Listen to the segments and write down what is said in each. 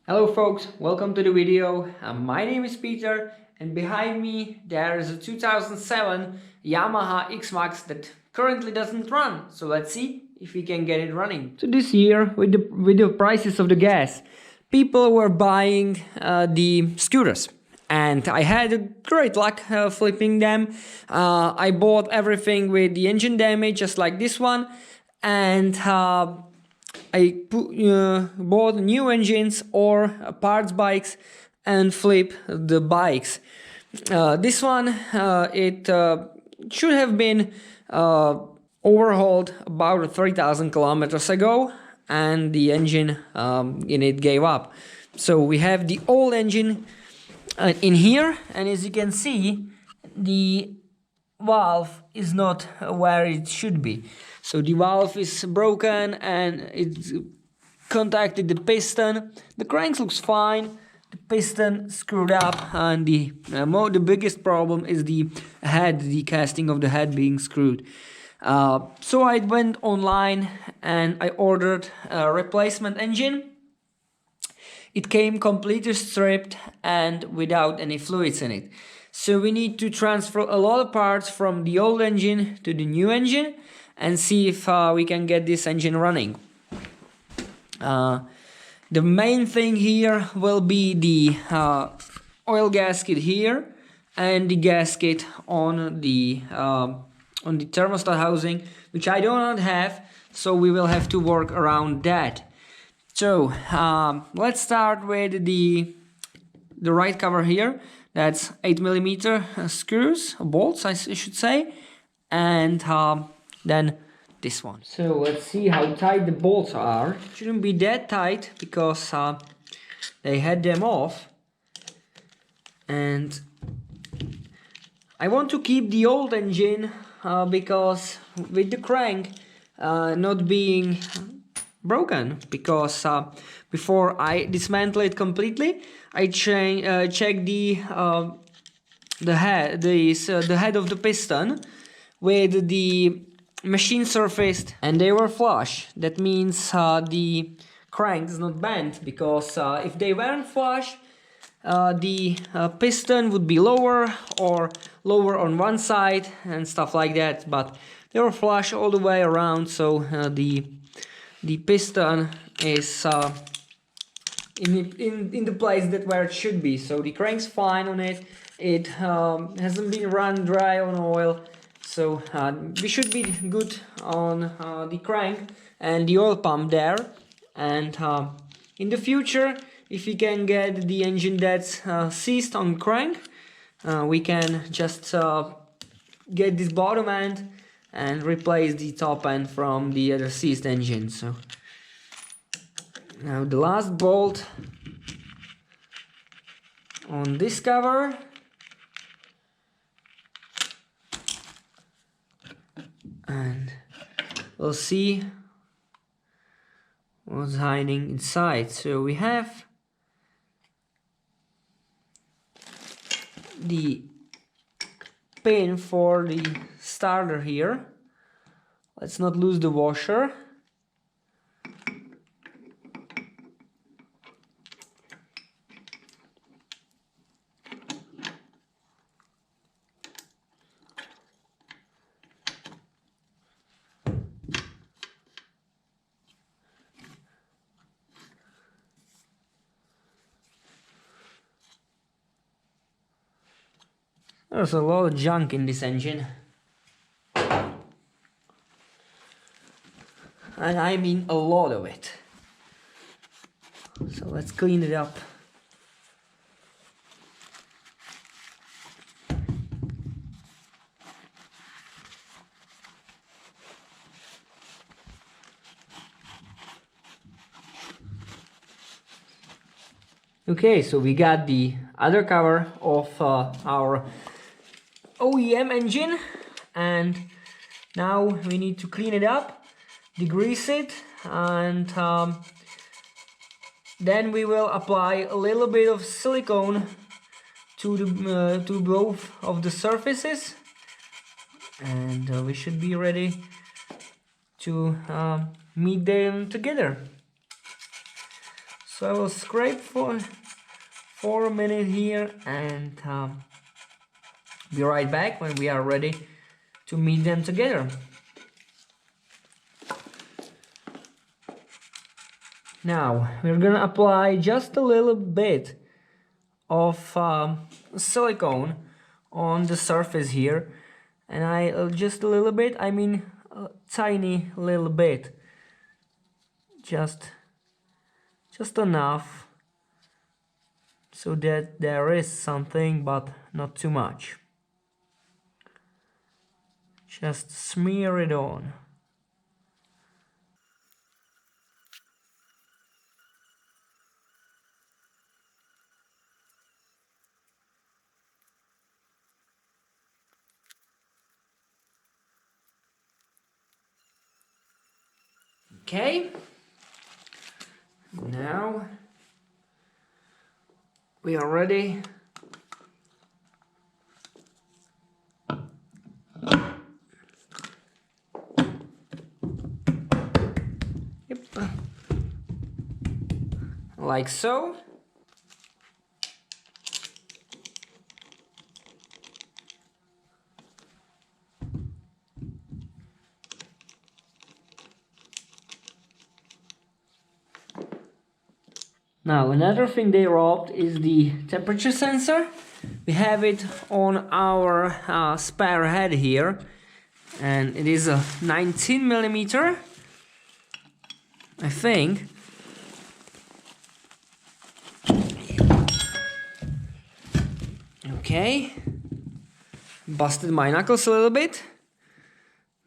Hello folks, welcome to the video. My name is Peter and behind me there is a 2007 Yamaha X-Max that currently doesn't run. So let's see if we can get it running. So this year with the prices of the gas, people were buying the scooters. And I had a great luck flipping them. I bought everything with the engine damage just like this one. And bought new engines or parts bikes and flip the bikes. This one it should have been overhauled about 3,000 kilometers ago, and the engine in it gave up. So we have the old engine in here, and as you can see, the valve is not where it should be. So the valve is broken and it's contacted the piston. The crank looks fine, the piston screwed up, and the biggest problem is the head, the casting of the head being screwed. So I went online and I ordered a replacement engine. It came completely stripped and without any fluids in it. So we need to transfer a lot of parts from the old engine to the new engine and see if we can get this engine running. The main thing here will be the oil gasket here and the gasket on the thermostat housing, which I do not have, so we will have to work around that. So let's start with the right cover here. That's 8mm screws, bolts I should say, and then this one. So let's see how tight the bolts are. Shouldn't be that tight because they had them off, and I want to keep the old engine because with the crank not being broken, because before I dismantle it completely, I check the head, the head of the piston with the machine surface, and they were flush. That means the crank is not bent, because if they weren't flush, the piston would be lower or lower on one side and stuff like that. But they were flush all the way around, so the piston is in the place that where it should be. So the crank's fine on it. It hasn't been run dry on oil, so we should be good on the crank and the oil pump there. And in the future, if we can get the engine that's seized on crank, we can just get this bottom end and replace the top end from the other seized engine. So now the last bolt on this cover, and we'll see what's hiding inside. So we have the pin for the starter here. Let's not lose the washer. There's a lot of junk in this engine, and I mean a lot of it. So let's clean it up. Okay, so we got the other cover of our OEM engine, and now we need to clean it up, degrease it, and then we will apply a little bit of silicone to both of the surfaces, and we should be ready to meet them together. So I will scrape for a minute here and be right back when we are ready to meet them together. Now we're gonna apply just a little bit of silicone on the surface here, and just a little bit, I mean a tiny little bit, just enough so that there is something, but not too much. Just smear it on. Okay, now we are ready like so. Now another thing they robbed is the temperature sensor. We have it on our spare head here, and it is a 19 millimeter, I think. Okay, busted my knuckles a little bit,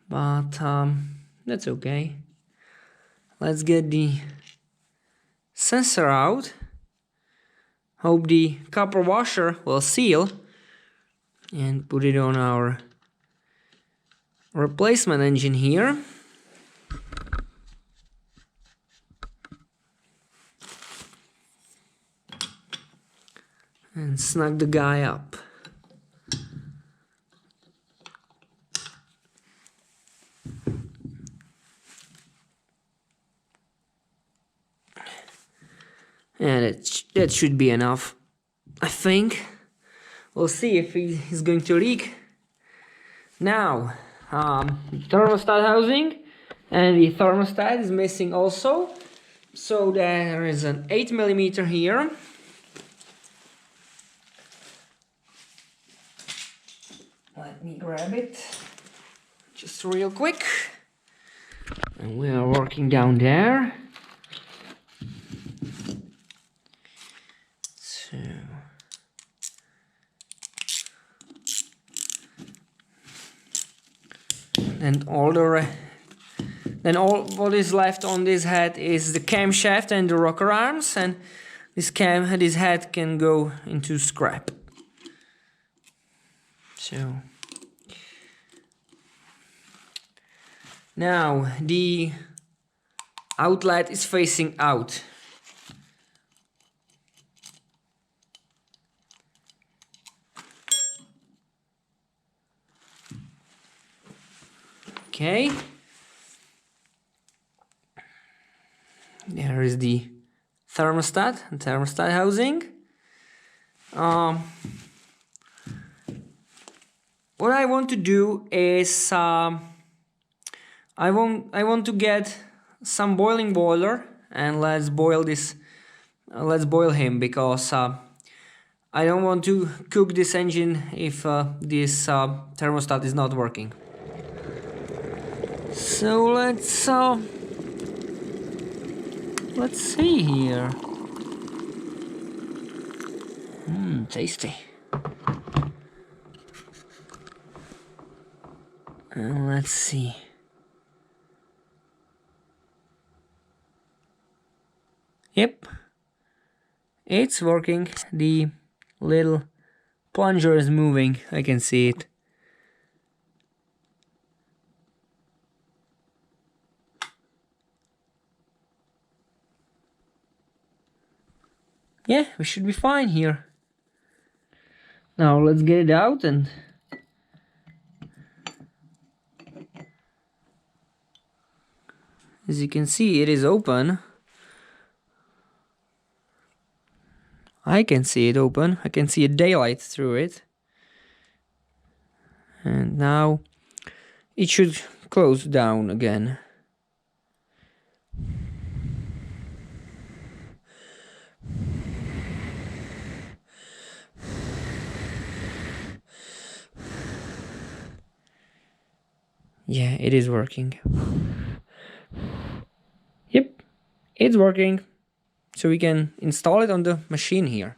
but that's okay. Let's get the sensor out. Hope the copper washer will seal, and put it on our replacement engine here. And snug the guy up. And that should be enough, I think. We'll see if he's going to leak. Now, thermostat housing, and the thermostat is missing also. So there is an 8 millimeter here. Let me grab it just real quick. And we are working down there. So and all what is left on this head is the camshaft and the rocker arms, and this head can go into scrap. So now the outlet is facing out. Okay, there is the thermostat and thermostat housing. What I want to do is I want to get some boiling boiler, and let's boil him, because I don't want to cook this engine if this thermostat is not working. So let's see here. Tasty. Let's see. Yep, it's working. The little plunger is moving. I can see it. Yeah, we should be fine here. Now let's get it out, and as you can see, it is open. I can see it open. I can see a daylight through it. And now it should close down again. Yeah, it is working. Yep, it's working. So we can install it on the machine here.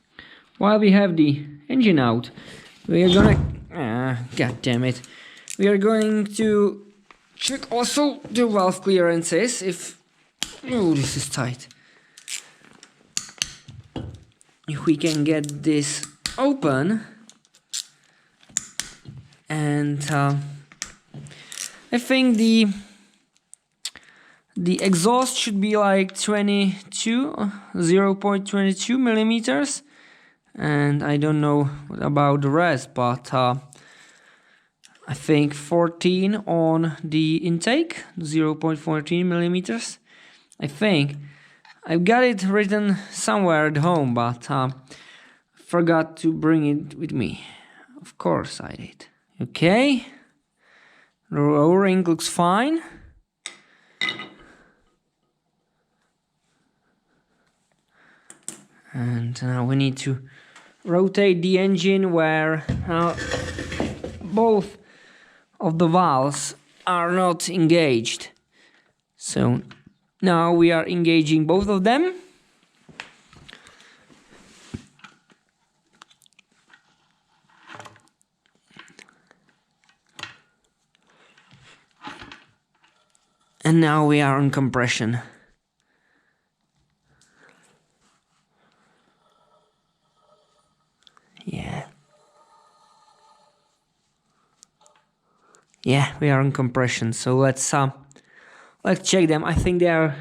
While we have the engine out, we are gonna... god damn it. We are going to check also the valve clearances if... Oh, this is tight. If we can get this open. And I think the exhaust should be like 0.22 millimeters, and I don't know about the rest, but I think 14 on the intake, 0.14 millimeters. I think I've got it written somewhere at home, but forgot to bring it with me. Of course I did. Okay, the O-ring looks fine. And now we need to rotate the engine where both of the valves are not engaged. So now we are engaging both of them. And now we are on compression. Yeah, we are on compression. So let's check them. I think they are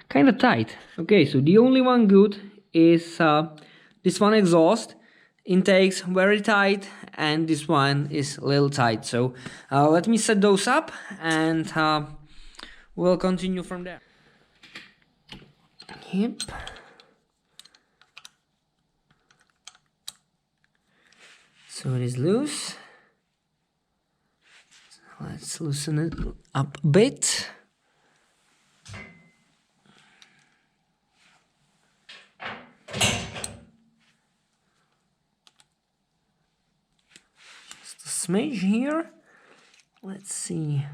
kind of tight. Okay, so the only one good is this one exhaust. Intakes very tight, and this one is a little tight. So let me set those up, and we'll continue from there. Yep. So it is loose. Let's loosen it up a bit. Just a smidge here. Let's see.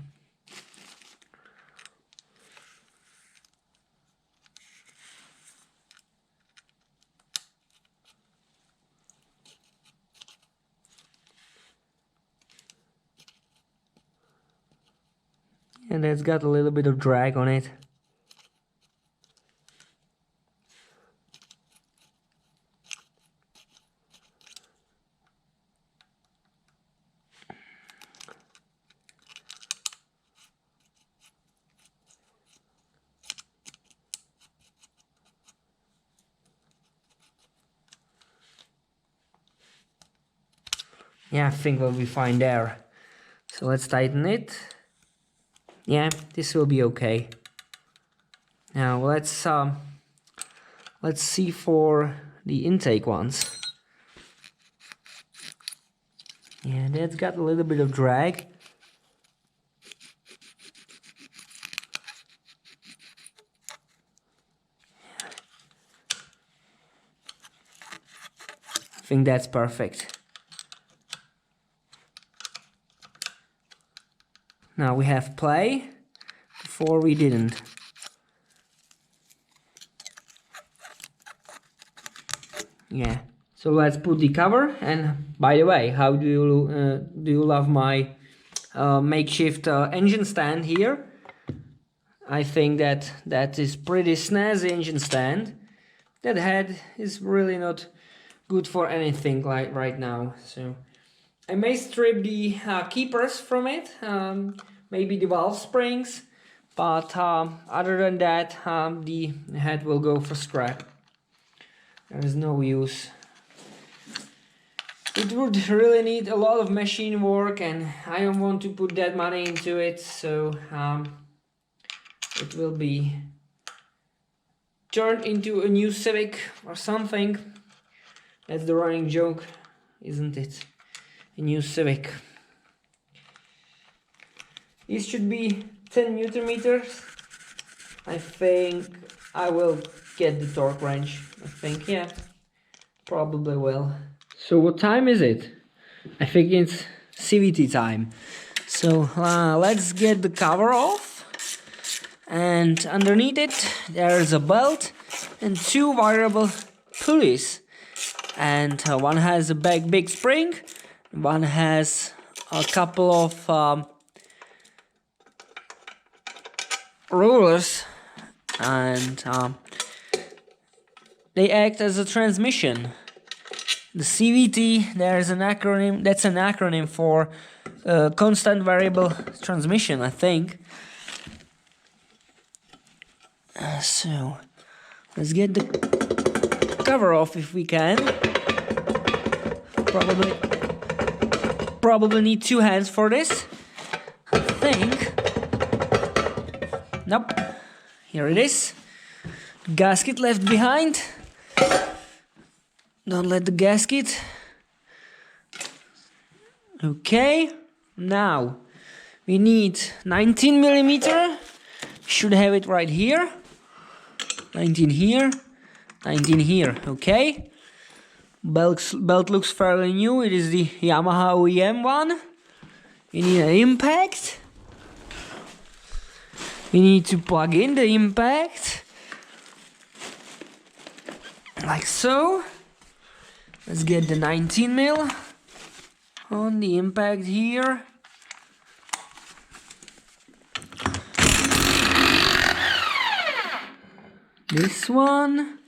And it's got a little bit of drag on it. Yeah, I think we'll be fine there. So let's tighten it. Yeah, this will be okay. Now let's see for the intake ones. Yeah, that's got a little bit of drag. I think that's perfect. Now we have play. Before we didn't. Yeah. So let's put the cover. And by the way, how do you love my makeshift engine stand here? I think that is pretty snazzy engine stand. That head is really not good for anything like right now. So I may strip the keepers from it, maybe the valve springs, but other than that, the head will go for scrap. There is no use. It would really need a lot of machine work, and I don't want to put that money into it, so it will be turned into a new Civic or something. That's the running joke, isn't it? A new Civic. This should be 10 Newton meters. I think I will get the torque wrench. I think, yeah, probably will. So what time is it? I think it's CVT time. So let's get the cover off. And underneath it there's a belt and two variable pulleys. And one has a big spring, one has a couple of rollers, and they act as a transmission. The CVT, there's an acronym, that's an acronym for constant variable transmission, I think. So let's get the cover off if we can. Probably need two hands for this, I think. Nope, here it is. Gasket left behind. Don't let the gasket. Okay, now we need 19 millimeter. Should have it right here. 19 here, 19 here. Okay. Belt looks fairly new. It is the Yamaha OEM one. We need an impact. We need to plug in the impact, like so. Let's get the 19 mil on the impact here. This one.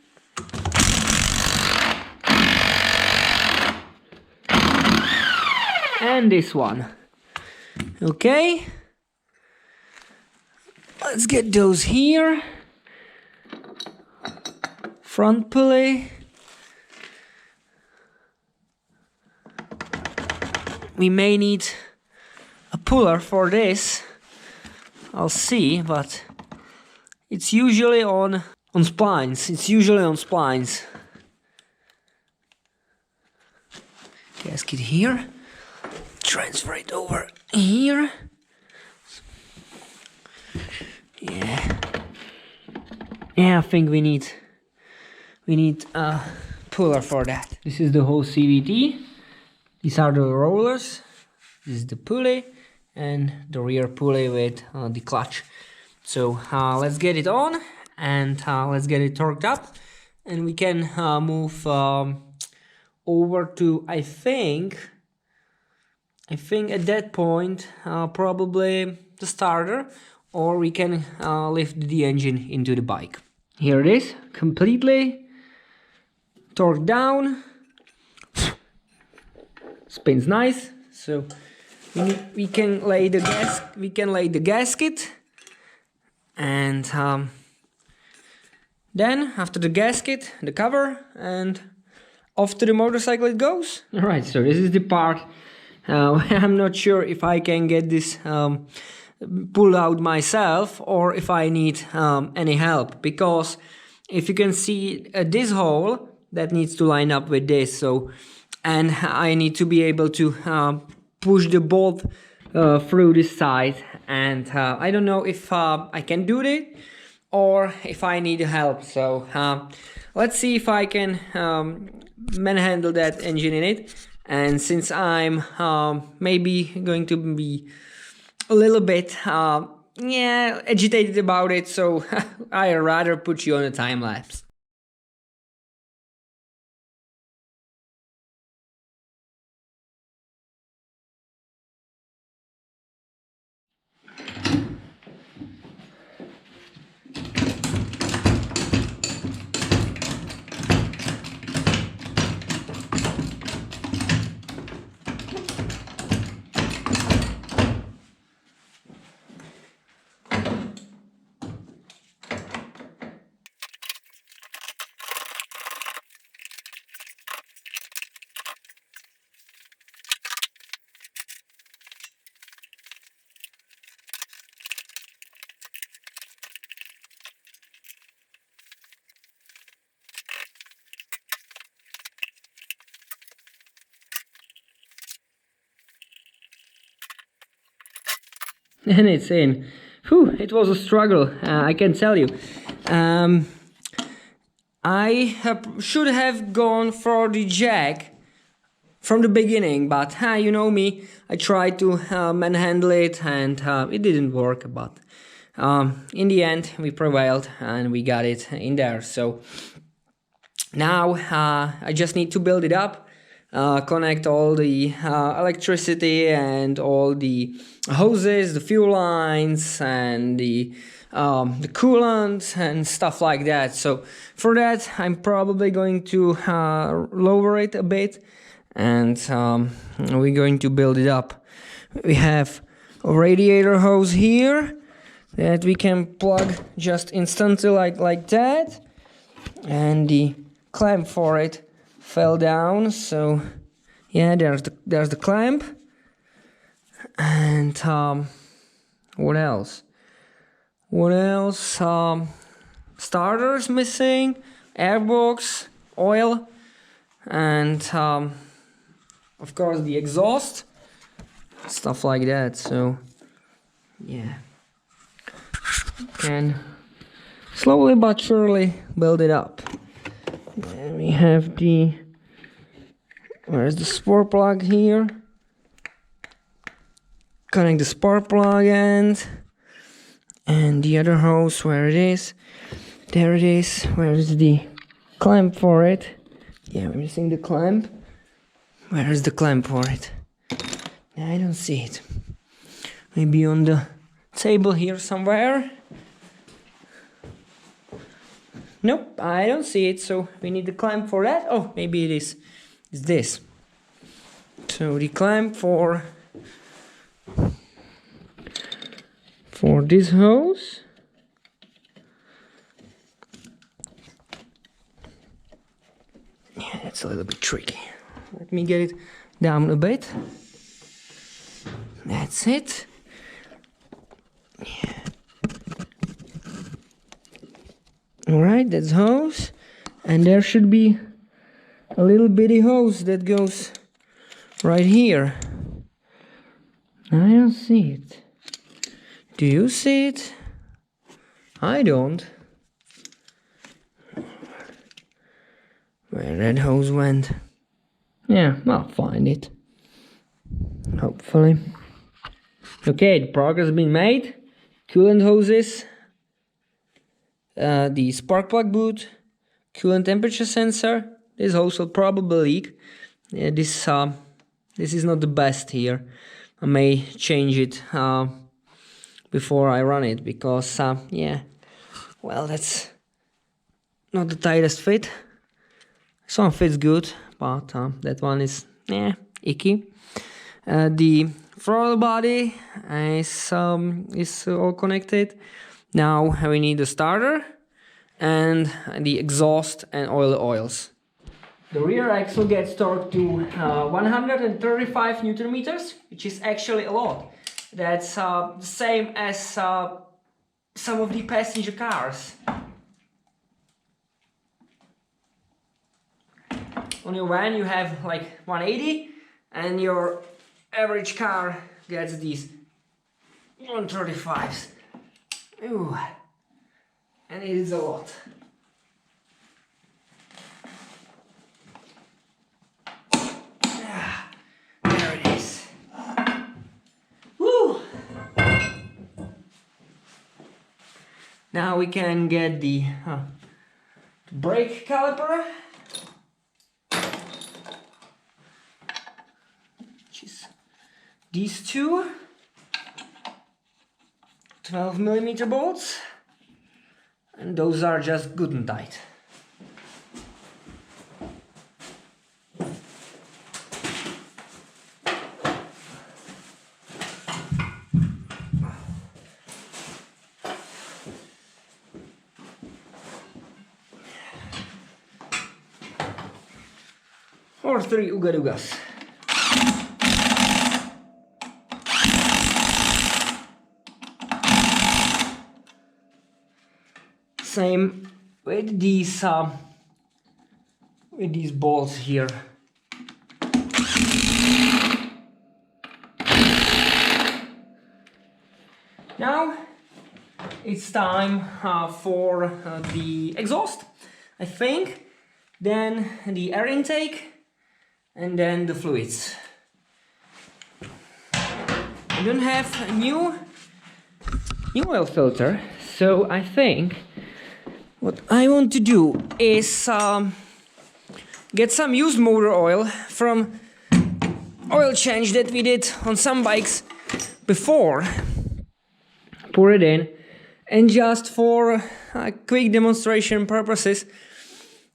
And this one. Okay. Let's get those here. Front pulley. We may need a puller for this. I'll see, but it's usually on splines. It's usually on splines. Gasket here. Transfer it over here. Yeah. Yeah, I think we need a puller for that. This is the whole CVT. These are the rollers. This is the pulley and the rear pulley with the clutch. So let's get it on and let's get it torqued up, and we can move over to I think at that point probably the starter, or we can lift the engine into the bike. Here it is, completely torqued down. Spins nice. So we can lay the gasket, and then after the gasket, the cover, and off to the motorcycle it goes. All right, so this is the part. I'm not sure if I can get this pulled out myself or if I need any help, because if you can see this hole that needs to line up with this, so and I need to be able to push the bolt through this side, and I don't know if I can do it or if I need help. So let's see if I can manhandle that engine in it. And since I'm maybe going to be a little bit agitated about it, so I'd rather put you on a time lapse. and it's in. Whew, it was a struggle, I can tell you. Should have gone for the jack from the beginning, but you know me, I tried to manhandle it and it didn't work, but in the end we prevailed and we got it in there. So now I just need to build it up, connect all the electricity and all the hoses, the fuel lines, and the coolant and stuff like that. So for that, I'm probably going to lower it a bit, and we're going to build it up. We have a radiator hose here that we can plug just instantly like that, and the clamp for it fell down, so yeah, there's the clamp. And what else? Starters missing, airbox, oil, and of course the exhaust, stuff like that. So yeah, can slowly but surely build it up. And we have where's the spark plug here? Connect the spark plug end, and the other hose, where it is? There it is. Where is the clamp for it? Yeah, we're missing the clamp. Where is the clamp for it? I don't see it. Maybe on the table here somewhere. Nope, I don't see it, so we need the clamp for that. Oh, maybe it is. It's this. So the clamp for this hose. Yeah, that's a little bit tricky. Let me get it down a bit. That's it. Yeah. Alright, that's hose, and there should be a little bitty hose that goes right here. I don't see it. Do you see it? I don't. Where that hose went? Yeah, I'll find it. Hopefully. Okay, the progress has been made. Coolant hoses. The spark plug boot, coolant temperature sensor. This hose will probably leak. Yeah, this is not the best here. I may change it before I run it, because yeah, well, that's not the tightest fit. Some fits good, but that one is icky. The throttle body is all connected. Now we need the starter and the exhaust and all the oils. The rear axle gets torqued to 135 Newton meters, which is actually a lot. That's the same as some of the passenger cars. On your van you have like 180, and your average car gets these 135s. Ooh, and it is a lot. There it is. Woo! Now we can get the brake caliper, which is these two 12mm bolts, and those are just good and tight. Or 3 ugadugas. Same with these bolts here. Now it's time for the exhaust, I think, then the air intake, and then the fluids. I don't have a new oil filter, so I think what I want to do is get some used motor oil from oil change that we did on some bikes before, pour it in, and just for quick demonstration purposes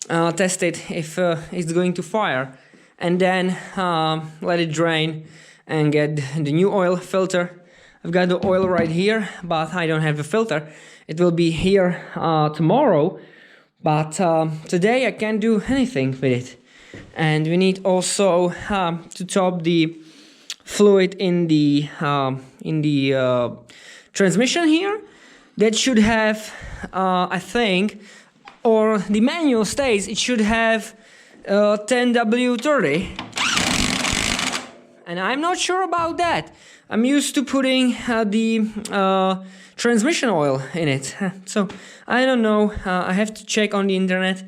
test it if it's going to fire, and then let it drain and get the new oil filter. I've got the oil right here, but I don't have the filter. It will be here tomorrow, but today I can't do anything with it. And we need also to top the fluid in the transmission here. That should have, I think, or the manual states it should have 10W30. And I'm not sure about that. I'm used to putting the transmission oil in it, so I don't know. I have to check on the internet.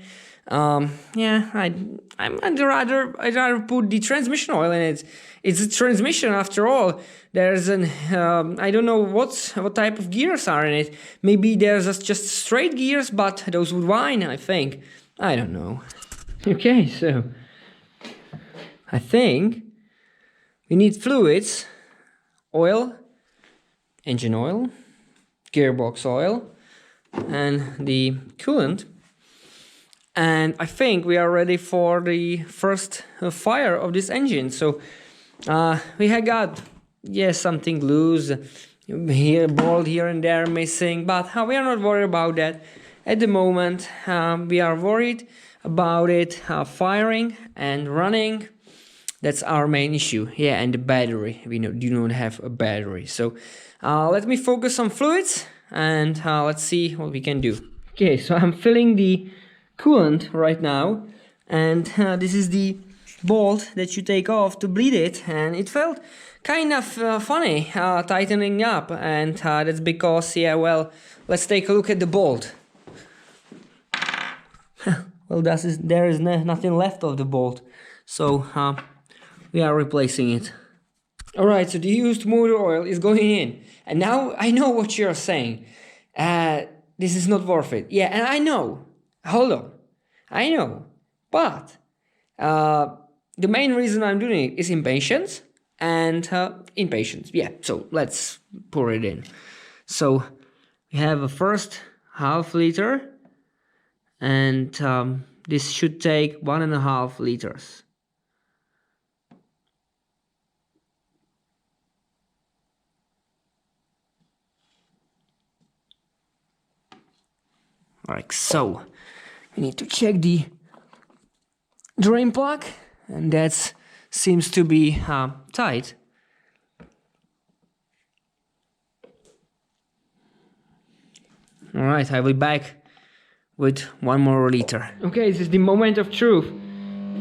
Yeah, I'd rather put the transmission oil in it. It's a transmission after all. There's an I don't know what type of gears are in it. Maybe there's just straight gears, but those would whine, I think. I don't know. Okay, so I think we need fluids, oil, engine oil, gearbox oil, and the coolant. And I think we are ready for the first fire of this engine. So we have got, yes, something loose here, bolt here and there missing, but we are not worried about that at the moment. We are worried about it firing and running. That's our main issue. Yeah, and the battery. We do not have a battery. So let me focus on fluids and let's see what we can do. Okay, so I'm filling the coolant right now, and this is the bolt that you take off to bleed it, and it felt kind of funny tightening up, and that's because, yeah, well, let's take a look at the bolt. Well, there is nothing left of the bolt, so we are replacing it. Alright, so the used motor oil is going in, and now I know what you're saying. This is not worth it. Yeah, and I know. Hold on, I know, but the main reason I'm doing it is impatience and impatience. Yeah, so let's pour it in. So we have a first half liter, and this should take 1.5 liters. Like so. We need to check the drain plug, and that seems to be tight. Alright, I'll be back with 1 more liter. Okay, this is the moment of truth.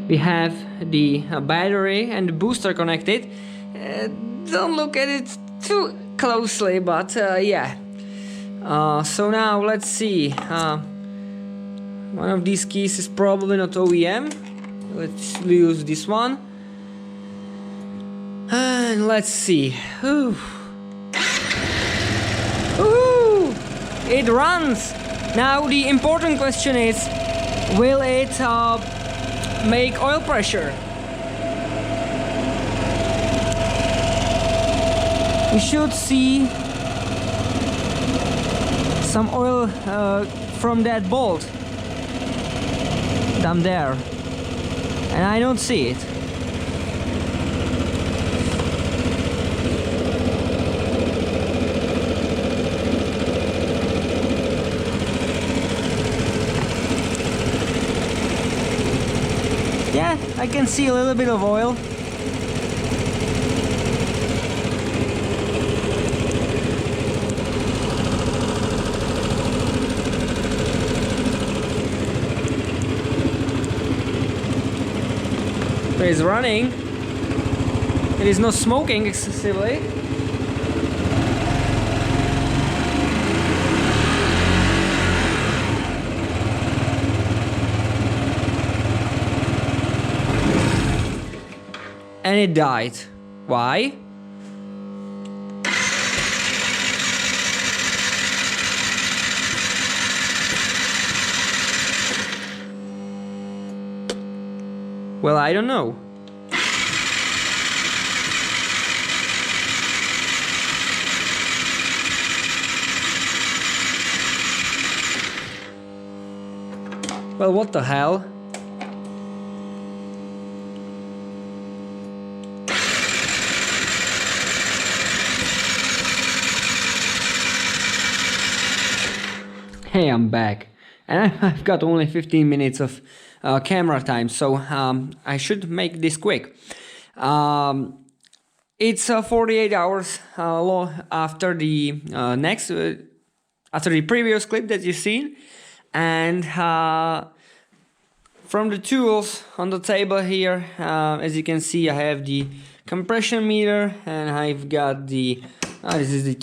We have the battery and the booster connected. Don't look at it too closely, but yeah. So now let's see. One of these keys is probably not OEM. Let's use this one. And let's see. Ooh. Ooh. It runs. Now the important question is, will it make oil pressure? We should see some oil from that bolt down there, and I don't see it. Yeah, I can see a little bit of oil. It is running. It is not smoking excessively. and it died. Why? Well, I don't know. Well, what the hell? Hey, I'm back, and I've got only 15 minutes of camera time, so I should make this quick. It's 48 hours after the after the previous clip that you've seen, and from the tools on the table here, as you can see, I have the compression meter, and I've got the this is the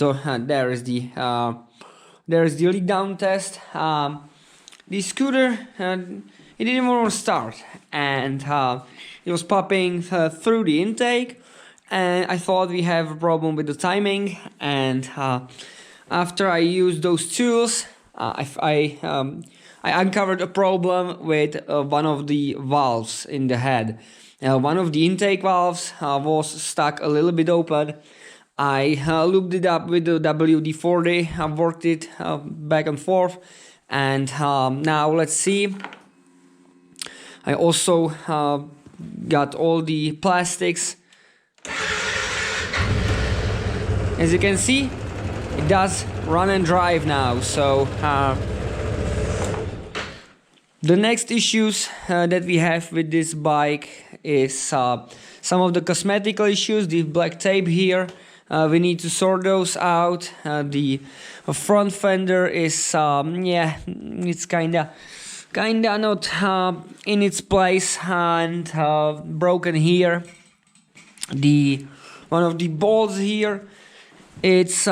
there is the leak down test. The scooter, it didn't want to start, and it was popping through the intake, and I thought we have a problem with the timing. And after I used those tools, I uncovered a problem with one of the valves in the head. One of the intake valves was stuck a little bit open. I looped it up with the WD-40, I've worked it back and forth, and now let's see. I also got all the plastics. As you can see, it does run and drive now, so the next issues that we have with this bike is some of the cosmetical issues, the black tape here. We need to sort those out. The front fender is yeah, it's kinda not in its place and broken here. One of the bolts here, it's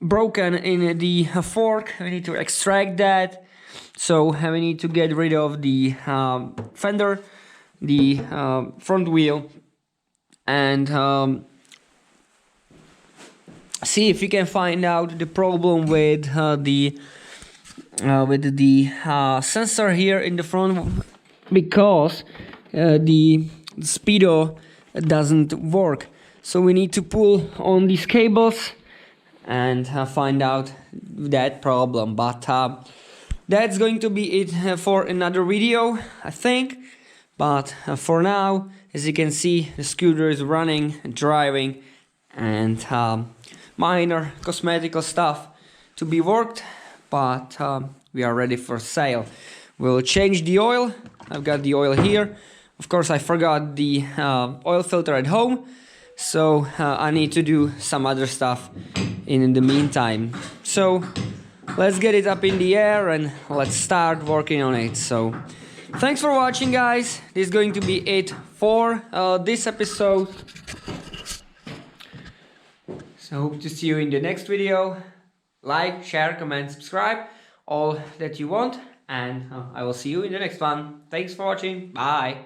broken in the fork. We need to extract that, so we need to get rid of the fender, the front wheel, and see if we can find out the problem with the sensor here in the front, because the speedo doesn't work. So we need to pull on these cables and find out that problem. But that's going to be it for another video, I think. But for now, as you can see, the scooter is running and driving, and minor cosmetical stuff to be worked, but we are ready for sale. We'll change the oil. I've got the oil here. Of course, I forgot the oil filter at home, so I need to do some other stuff in the meantime. So let's get it up in the air and let's start working on it. So thanks for watching, guys. This is going to be it for this episode. So hope to see you in the next video. Like, share, comment, subscribe, all that you want, and I will see you in the next one. Thanks for watching. Bye.